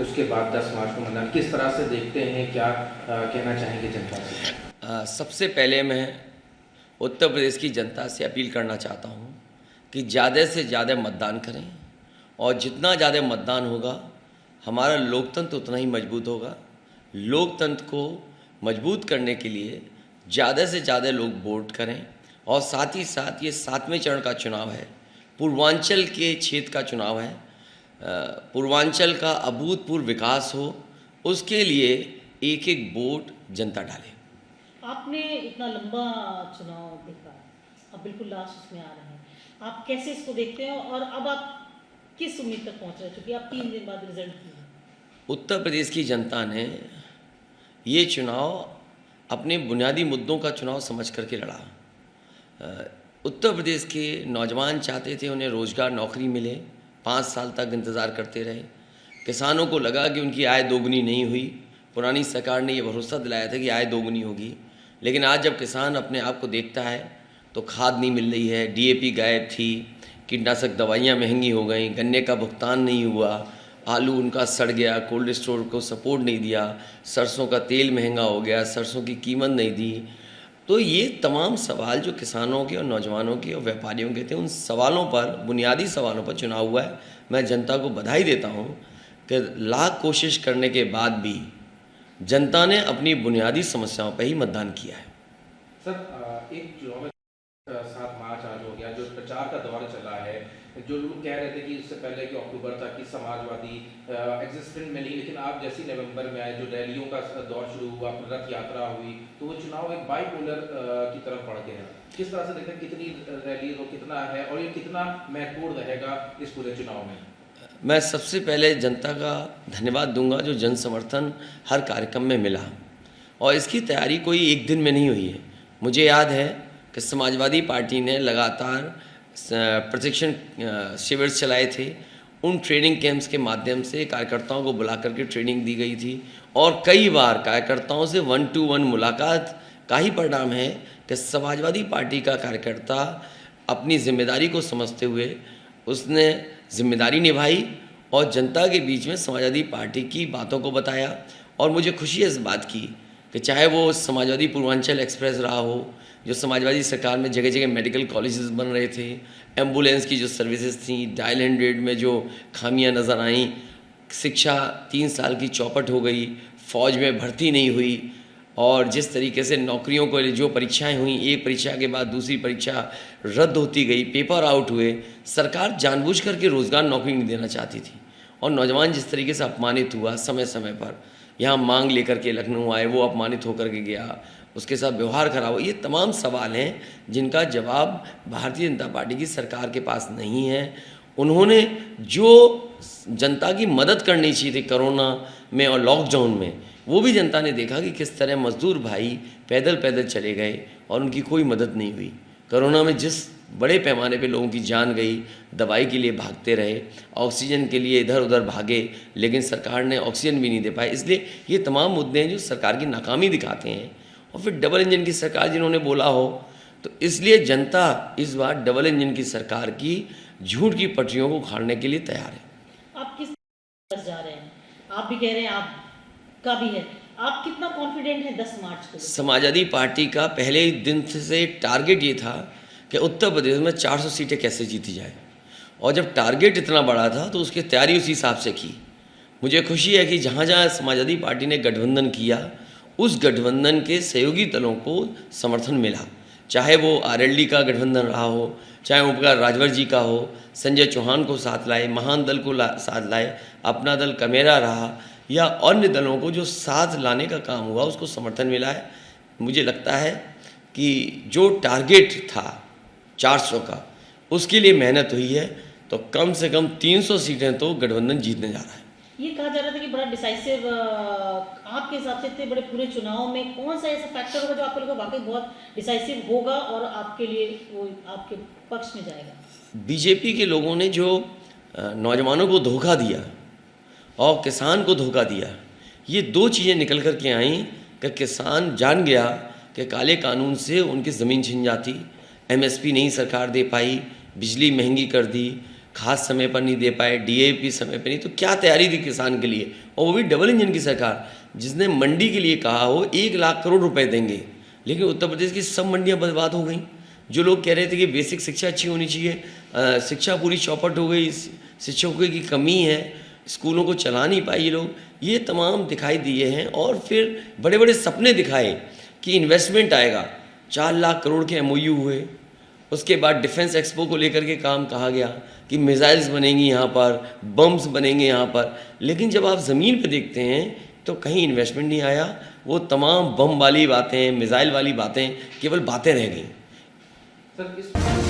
उसके बाद 10 मार्च को मतदान किस तरह से देखते हैं, क्या कहना चाहेंगे जनता से? सबसे पहले मैं उत्तर प्रदेश की जनता से अपील करना चाहता हूँ कि ज़्यादा से ज़्यादा मतदान करें, और जितना ज़्यादा मतदान होगा हमारा लोकतंत्र उतना ही मजबूत होगा। लोकतंत्र को मजबूत करने के लिए ज़्यादा से ज़्यादा लोग वोट करें, और साथ ही साथ ये 7वें चरण का चुनाव है, पूर्वांचल के क्षेत्र का चुनाव है। पूर्वांचल का अभूतपूर्व विकास हो, उसके लिए एक एक वोट जनता डाले। आपने इतना लंबा चुनाव देखा, अब बिल्कुल लास्ट में आ रहे हैं, आप कैसे इसको देखते हैं और अब आप किस उम्मीद तक पहुंच रहे हैं, क्योंकि आप 3 दिन बाद रिजल्ट किए? उत्तर प्रदेश की जनता ने ये चुनाव अपने बुनियादी मुद्दों का चुनाव समझ करके लड़ा। उत्तर प्रदेश के नौजवान चाहते थे उन्हें रोज़गार, नौकरी मिले, 5 साल तक इंतज़ार करते रहे। किसानों को लगा कि उनकी आय दोगुनी नहीं हुई। पुरानी सरकार ने ये भरोसा दिलाया था कि आय दोगुनी होगी, लेकिन आज जब किसान अपने आप को देखता है तो खाद नहीं मिल रही है, डीएपी गायब थी, कीटनाशक दवाइयाँ महंगी हो गई, गन्ने का भुगतान नहीं हुआ, आलू उनका सड़ गया, कोल्ड स्टोर को सपोर्ट नहीं दिया, सरसों का तेल महंगा हो गया, सरसों की कीमत नहीं दी। तो ये तमाम सवाल जो किसानों के और नौजवानों के और व्यापारियों के थे, उन सवालों पर, बुनियादी सवालों पर चुनाव हुआ है। मैं जनता को बधाई देता हूँ कि लाख कोशिश करने के बाद भी जनता ने अपनी बुनियादी समस्याओं पर ही मतदान किया है। सर, एक चुनाव में 7 मार्च आज हो गया, जो प्रचार का दौर चला है, जो लोग कह रहे थे कि इससे पहले कि अक्टूबर तक कि समाजवादी एग्जिस्टेंट में नहीं, लेकिन आप जैसे नवंबर में आए, जो रैलियों का दौर शुरू हुआ, रथ यात्रा हुई, तो वो चुनाव एक बाइपोलर की तरफ बढ़ गया। किस तरह से देखते हैं, कितनी रैली और कितना है, और ये कितना महत्वपूर्ण रहेगा इस पूरे चुनाव में? मैं सबसे पहले जनता का धन्यवाद दूंगा जो जन समर्थन हर कार्यक्रम में मिला, और इसकी तैयारी कोई एक दिन में नहीं हुई है। मुझे याद है कि समाजवादी पार्टी ने लगातार प्रशिक्षण शिविर चलाए थे। उन ट्रेनिंग कैंप्स के माध्यम से कार्यकर्ताओं को बुला करके ट्रेनिंग दी गई थी, और कई बार कार्यकर्ताओं से 1-to-1 मुलाकात का ही परिणाम है कि समाजवादी पार्टी का कार्यकर्ता अपनी जिम्मेदारी को समझते हुए उसने जिम्मेदारी निभाई और जनता के बीच में समाजवादी पार्टी की बातों को बताया। और मुझे खुशी है इस बात की कि चाहे वो समाजवादी पूर्वांचल एक्सप्रेस रहा हो, जो समाजवादी सरकार में जगह जगह मेडिकल कॉलेजेस बन रहे थे, एम्बुलेंस की जो सर्विसेज थी, डायल 100 में जो खामियां नज़र आईं, शिक्षा 3 साल की चौपट हो गई, फ़ौज में भर्ती नहीं हुई, और जिस तरीके से नौकरियों को जो परीक्षाएं हुई, एक परीक्षा के बाद दूसरी परीक्षा रद्द होती गई, पेपर आउट हुए। सरकार जानबूझ करके रोज़गार, नौकरी नहीं देना चाहती थी, और नौजवान जिस तरीके से अपमानित हुआ, समय समय पर यहाँ मांग लेकर के लखनऊ आए, वो अपमानित होकर के गया, उसके साथ व्यवहार खराब हो। ये तमाम सवाल हैं जिनका जवाब भारतीय जनता पार्टी की सरकार के पास नहीं है। उन्होंने जो जनता की मदद करनी चाहिए थी कोरोना में और लॉकडाउन में, वो भी जनता ने देखा कि किस तरह मजदूर भाई पैदल पैदल चले गए और उनकी कोई मदद नहीं हुई। कोरोना में जिस बड़े पैमाने पे लोगों की जान गई, दवाई के लिए भागते रहे, ऑक्सीजन के लिए इधर उधर भागे, लेकिन सरकार ने ऑक्सीजन भी नहीं दे पाए। इसलिए ये तमाम मुद्दे हैं जो सरकार की नाकामी दिखाते हैं। और फिर डबल इंजन की सरकार जिन्होंने बोला हो, तो इसलिए जनता इस बार डबल इंजन की सरकार की झूठ की पटरियों को उखाड़ने के लिए तैयार है। आप किस तरफ जा रहे हैं? आप भी कह रहे हैं आपका भी है, आप कितना कॉन्फिडेंट हैं 10 मार्च को? समाजवादी पार्टी का पहले ही दिन से टारगेट ये था कि उत्तर प्रदेश में 400 सीटें कैसे जीती जाए, और जब टारगेट इतना बड़ा था तो उसकी तैयारी उसी हिसाब से की। मुझे खुशी है कि जहाँ जहाँ समाजवादी पार्टी ने गठबंधन किया, उस गठबंधन के सहयोगी दलों को समर्थन मिला, चाहे वो आरएलडी का गठबंधन रहा हो, चाहे ओमप्रकाश राजभर जी का हो, संजय चौहान को साथ लाए, महान दल को साथ लाए, अपना दल कमेरा रहा, या अन्य दलों को जो साथ लाने का काम हुआ उसको समर्थन मिला है। मुझे लगता है कि जो टारगेट था 400 का, उसके लिए मेहनत हुई है, तो कम से कम 300 सीटें तो गठबंधन जीतने जा रहा है। ये कहा जा रहा था कि बड़ा डिसाइसिव, आपके हिसाब से इतने बड़े पूरे चुनाव में कौन सा ऐसा फैक्टर होगा जो आपको लगा वाकई बहुत डिसाइसिव होगा और आपके लिए वो आपके पक्ष में जाएगा? बीजेपी के लोगों ने जो नौजवानों को धोखा दिया और किसान को धोखा दिया, ये 2 चीज़ें निकल कर के आईं कि किसान जान गया कि काले कानून से उनकी ज़मीन छिन जाती, एमएसपी नहीं सरकार दे पाई, बिजली महंगी कर दी, खाद समय पर नहीं दे पाए, DAP समय पर नहीं, तो क्या तैयारी थी किसान के लिए, और वो भी डबल इंजन की सरकार जिसने मंडी के लिए कहा हो 1 लाख करोड़ रुपए देंगे, लेकिन उत्तर प्रदेश की सब मंडियां बर्बाद हो गई। जो लोग कह रहे थे कि बेसिक शिक्षा अच्छी होनी चाहिए, शिक्षा पूरी चौपट हो गई, शिक्षकों की कमी है, स्कूलों को चला नहीं पाए ये लोग, ये तमाम दिखाई दिए हैं। और फिर बड़े बड़े सपने दिखाए कि इन्वेस्टमेंट आएगा, 4 लाख करोड़ के MOU हुए, उसके बाद डिफेंस एक्सपो को लेकर के काम कहा गया कि मिसाइल्स बनेंगी यहाँ पर, बम्स बनेंगे यहाँ पर, लेकिन जब आप ज़मीन पर देखते हैं तो कहीं इन्वेस्टमेंट नहीं आया। वो तमाम बम वाली बातें, मिसाइल वाली बातें केवल बातें रह गई। सर इस